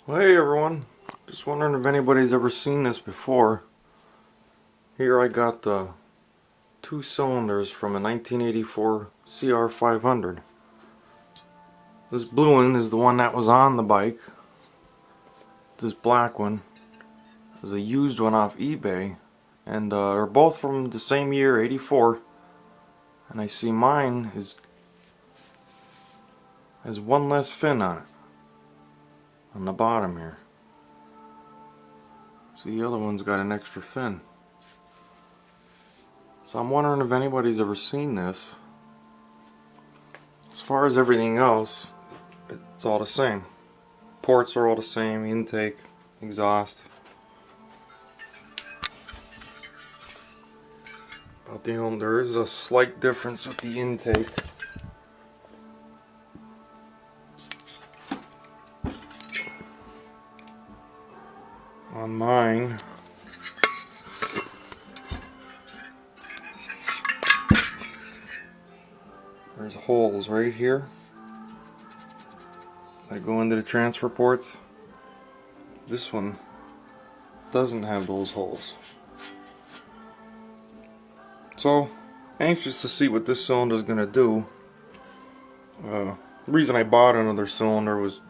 Well, hey everyone, just wondering if anybody's ever seen this before. Here I got the two cylinders from a 1984 cr500. This blue one is the one that was on the bike. This black one is a used one off eBay, and they're both from the same year, 84. And I see mine has one less fin on it, on the bottom here. See, the other one's got an extra fin. So I'm wondering if anybody's ever seen this. As far as everything else, it's all the same. Ports are all the same, intake, exhaust. But there is a slight difference with the intake. On mine, there's holes right here that go into the transfer ports. This one doesn't have those holes. So, anxious to see what this cylinder is going to do. The reason I bought another cylinder was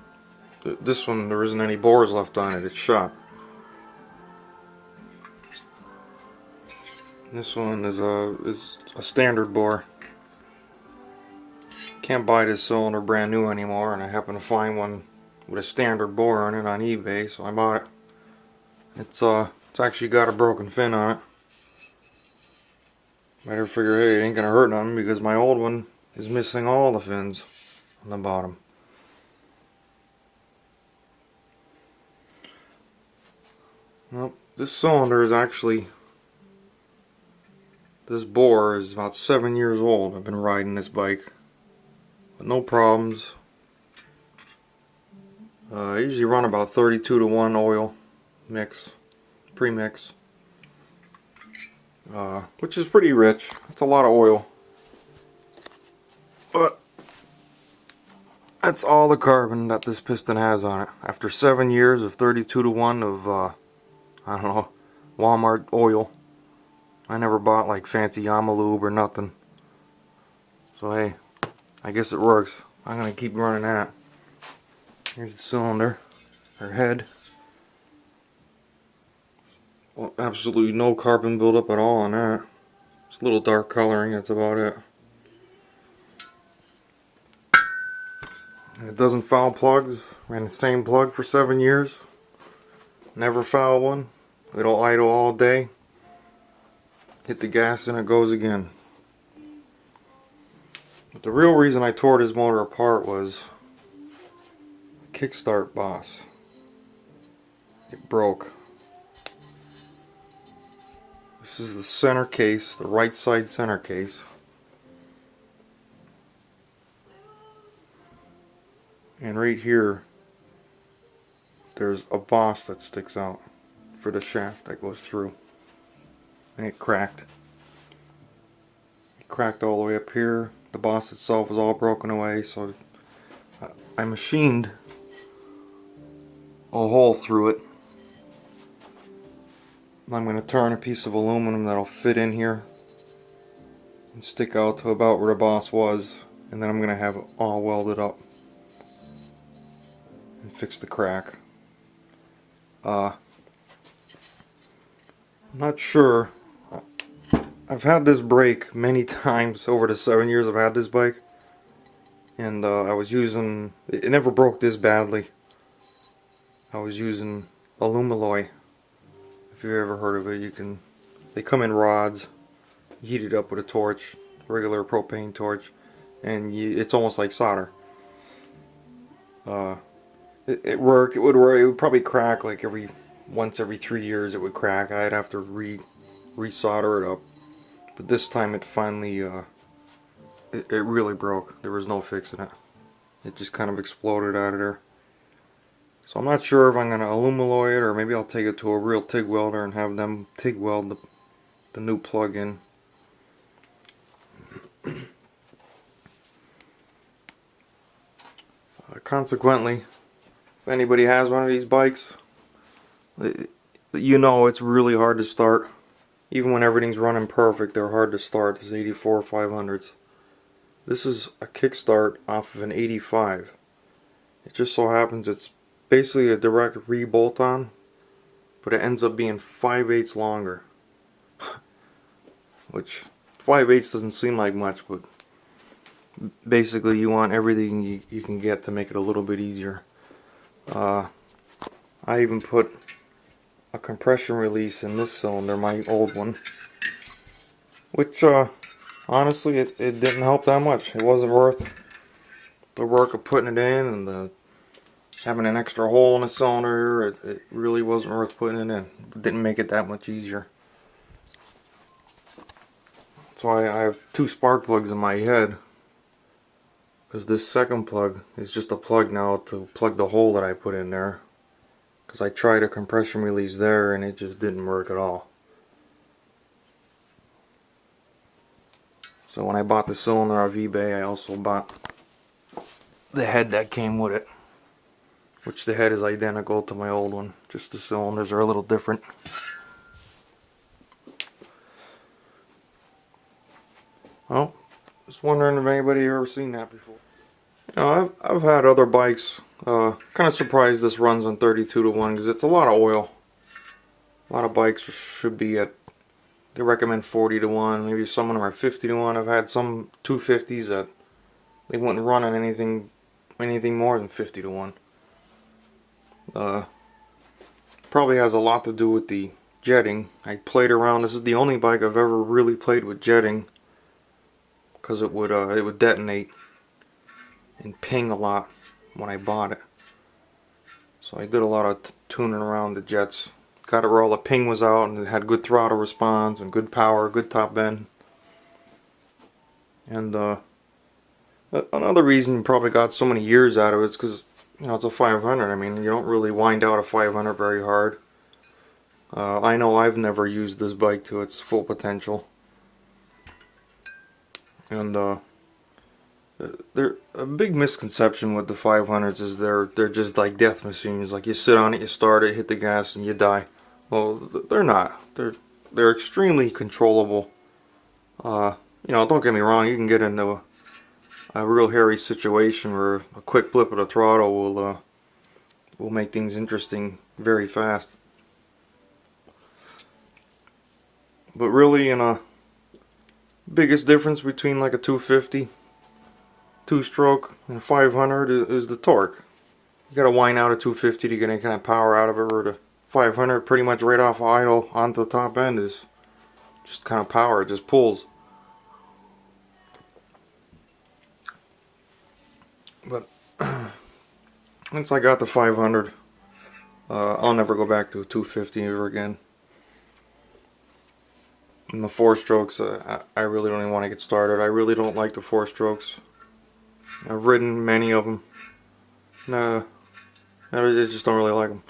this one, there isn't any bores left on it, it's shot. This one is a standard bore. Can't buy this cylinder brand new anymore, and I happened to find one with a standard bore on it on eBay, so I bought it. It's actually got a broken fin on it. Better figure, hey, it ain't gonna hurt nothing because my old one is missing all the fins on the bottom. Well, this cylinder is actually, this bore is about 7 years old. I've been riding this bike with no problems. I usually run about 32:1 oil mix, pre-mix, which is pretty rich. It's a lot of oil, but that's all the carbon that this piston has on it. After 7 years of 32:1 of I don't know, Walmart oil. I never bought like fancy Yamalube or nothing. So hey, I guess it works. I'm gonna keep running that. Here's the cylinder, or head. Well, absolutely no carbon buildup at all on that. It's a little dark coloring, that's about it. And it doesn't foul plugs. Ran the same plug for 7 years. Never foul one. It'll idle all day. Hit the gas and it goes again. But the real reason I tore this motor apart was kickstart boss. It broke. This is the center case, the right side center case. And right here there's a boss that sticks out for the shaft that goes through. And it cracked. It cracked all the way up here. The boss itself was all broken away, so I machined a hole through it. I'm going to turn a piece of aluminum that'll fit in here and stick out to about where the boss was, and then I'm going to have it all welded up and fix the crack. I'm not sure. I've had this break many times over the 7 years I've had this bike, and I was using, it never broke this badly. I was using alumiloy. If you've ever heard of it, they come in rods. You heat it up with a torch, regular propane torch, and it's almost like solder. It worked. It would probably crack like once every 3 years. It would crack. I'd have to re-solder it up. But this time it finally, it really broke. There was no fixing it. It just kind of exploded out of there. So I'm not sure if I'm going to alumiloy it, or maybe I'll take it to a real TIG welder and have them TIG weld the new plug in. Consequently, If anybody has one of these bikes, you know it's really hard to start. Even when everything's running perfect, they're hard to start, these 84 500s. This is a kickstart off of an 85. It just so happens it's basically a direct re-bolt on, but it ends up being 5/8 longer. Which 5/8 doesn't seem like much, but basically you want everything you can get to make it a little bit easier. I even put a compression release in this cylinder, my old one, which honestly it didn't help that much. It wasn't worth the work of putting it in and having an extra hole in the cylinder. It really wasn't worth putting it in. It didn't make it that much easier. That's why I have two spark plugs in my head, because this second plug is just a plug now to plug the hole that I put in there, because I tried a compression release there and it just didn't work at all. So when I bought the cylinder off eBay, I also bought the head that came with it, which the head is identical to my old one, just the cylinders are a little different. Well, just wondering if anybody ever seen that before. You know, I've had other bikes. Kind of surprised this runs on 32:1 because it's a lot of oil. A lot of bikes should be at, they recommend 40:1. Maybe some of them are 50:1. I've had some 250s that they wouldn't run on anything more than 50:1. Probably has a lot to do with the jetting. I played around. This is the only bike I've ever really played with jetting, because it would detonate and ping a lot when I bought it. So I did a lot of tuning around the jets. Got it where all the ping was out and it had good throttle response and good power, good top end. And another reason you probably got so many years out of it is because, you know, it's a 500. I mean, you don't really wind out a 500 very hard. I know I've never used this bike to its full potential. And a big misconception with the 500s is they're just like death machines. Like you sit on it, you start it, hit the gas, and you die. Well, they're not. They're extremely controllable. You know, don't get me wrong. You can get into a real hairy situation where a quick flip of the throttle will make things interesting very fast. But really, biggest difference between like a 250 two-stroke and 500 is the torque. You gotta wind out a 250 to get any kind of power out of it, or the 500 pretty much right off idle onto the top end is just kind of power, it just pulls. But once I got the 500, I'll never go back to a 250 ever again. And the 4-strokes, I really don't even want to get started. I really don't like the 4-strokes. I've ridden many of them. No, I just don't really like them.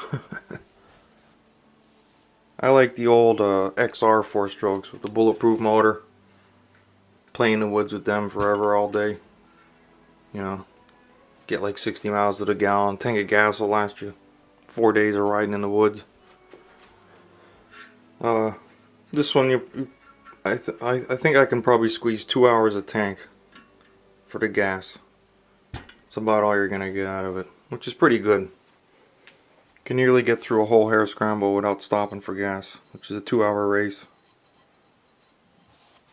I like the old XR 4-strokes with the bulletproof motor. Play in the woods with them forever, all day. You know, get like 60 miles to the gallon. Tank of gas will last you 4 days of riding in the woods. This one, I think I can probably squeeze 2 hours a tank for the gas. It's about all you're gonna get out of it, which is pretty good. Can nearly get through a whole hare scramble without stopping for gas, which is a 2-hour race.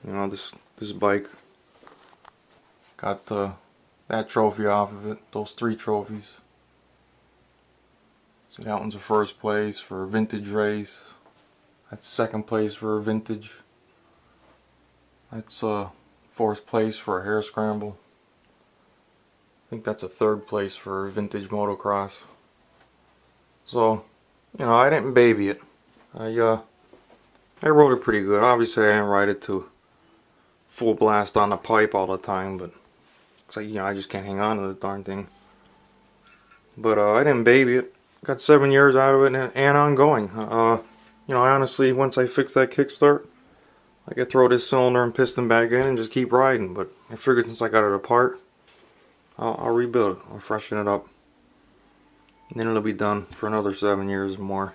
You know, this bike got that trophy off of it, those 3 trophies. So that one's a first place for a vintage race. That's second place for a vintage. That's fourth place for a hare scramble. I think that's a third place for a vintage motocross. So, you know, I didn't baby it. I rode it pretty good. Obviously, I didn't ride it to full blast on the pipe all the time, but it's like, you know, I just can't hang on to the darn thing. But I didn't baby it. Got 7 years out of it and ongoing. You know, I honestly, once I fix that kickstart, I could throw this cylinder and piston back in and just keep riding. But I figured since I got it apart, I'll rebuild it. I'll freshen it up. then it'll be done for another 7 years more.